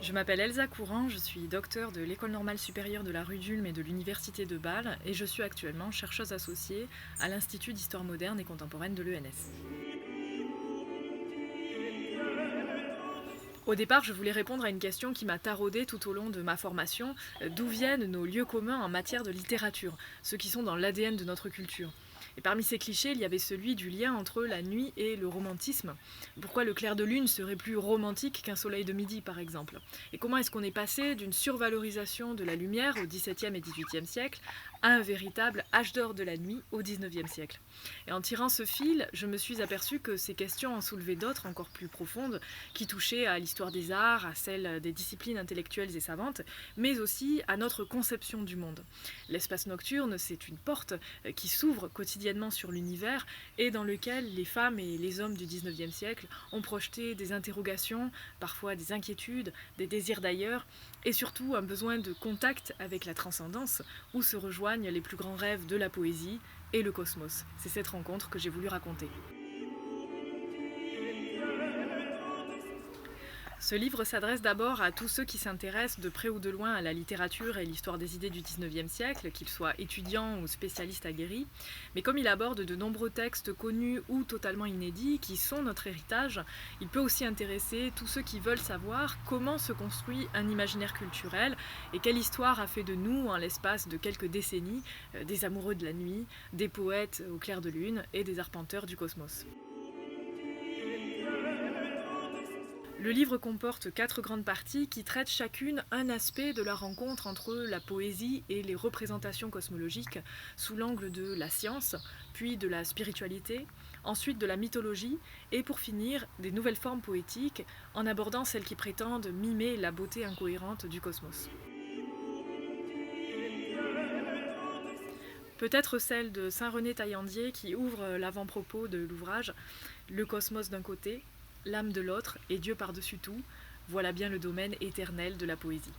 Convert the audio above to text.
Je m'appelle Elsa Courant, je suis docteure de l'École normale supérieure de la rue d'Ulm et de l'Université de Bâle et je suis actuellement chercheuse associée à l'Institut d'histoire moderne et contemporaine de l'ENS. Au départ, je voulais répondre à une question qui m'a taraudée tout au long de ma formation. D'où viennent nos lieux communs en matière de littérature, ceux qui sont dans l'ADN de notre culture? Et parmi ces clichés, il y avait celui du lien entre la nuit et le romantisme. Pourquoi le clair de lune serait plus romantique qu'un soleil de midi, par exemple? Et comment est-ce qu'on est passé d'une survalorisation de la lumière au XVIIe et XVIIIe siècle à un véritable âge d'or de la nuit au XIXe siècle? Et en tirant ce fil, je me suis aperçue que ces questions en soulevaient d'autres encore plus profondes, qui touchaient à l'histoire des arts, à celle des disciplines intellectuelles et savantes, mais aussi à notre conception du monde. L'espace nocturne, c'est une porte qui s'ouvre quotidiennement sur l'univers et dans lequel les femmes et les hommes du XIXe siècle ont projeté des interrogations, parfois des inquiétudes, des désirs d'ailleurs, et surtout un besoin de contact avec la transcendance, où se rejoignent les plus grands rêves de la poésie et le cosmos. C'est cette rencontre que j'ai voulu raconter. Ce livre s'adresse d'abord à tous ceux qui s'intéressent de près ou de loin à la littérature et l'histoire des idées du XIXe siècle, qu'ils soient étudiants ou spécialistes aguerris. Mais comme il aborde de nombreux textes connus ou totalement inédits qui sont notre héritage, il peut aussi intéresser tous ceux qui veulent savoir comment se construit un imaginaire culturel et quelle histoire a fait de nous, en l'espace de quelques décennies, des amoureux de la nuit, des poètes au clair de lune et des arpenteurs du cosmos. Le livre comporte 4 grandes parties qui traitent chacune un aspect de la rencontre entre la poésie et les représentations cosmologiques sous l'angle de la science, puis de la spiritualité, ensuite de la mythologie et pour finir des nouvelles formes poétiques en abordant celles qui prétendent mimer la beauté incohérente du cosmos. Peut-être celle de Saint-René Taillandier qui ouvre l'avant-propos de l'ouvrage: le cosmos d'un côté, l'âme de l'autre et Dieu par-dessus tout, voilà bien le domaine éternel de la poésie.